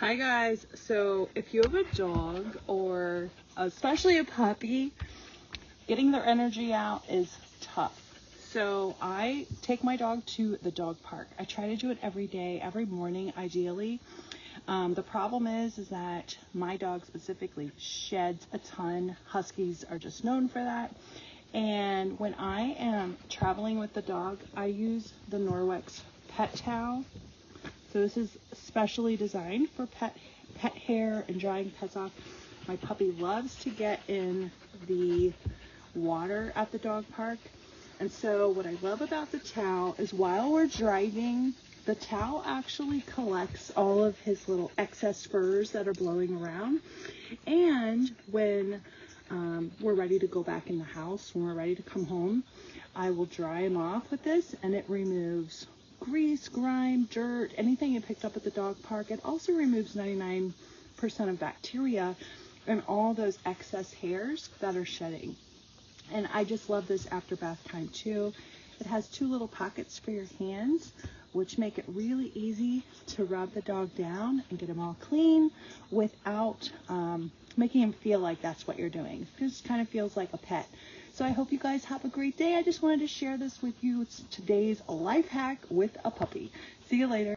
Hi guys, so if you have a dog or especially a puppy, getting their energy out is tough. So I take my dog to the dog park. I try to do it every day, every morning ideally. The problem is that my dog specifically sheds a ton. Huskies are just known for that. And when I am traveling with the dog, I use the Norwex pet towel. So this is specially designed for pet hair and drying pets off. My puppy loves to get in the water at the dog park. And so what I love about the towel is while we're driving, the towel actually collects all of his little excess furs that are blowing around. And when we're ready to go back in the house, when we're ready to come home, I will dry him off with this, and it removes grease, grime, dirt, anything you picked up at the dog park. It also removes 99% of bacteria and all those excess hairs that are shedding. And I just love this after bath time too. It has two little pockets for your hands, which make it really easy to rub the dog down and get him all clean without making him feel like that's what you're doing. It just kind of feels like a pet. So I hope you guys have a great day. I just wanted to share this with you. It's today's life hack with a puppy. See you later.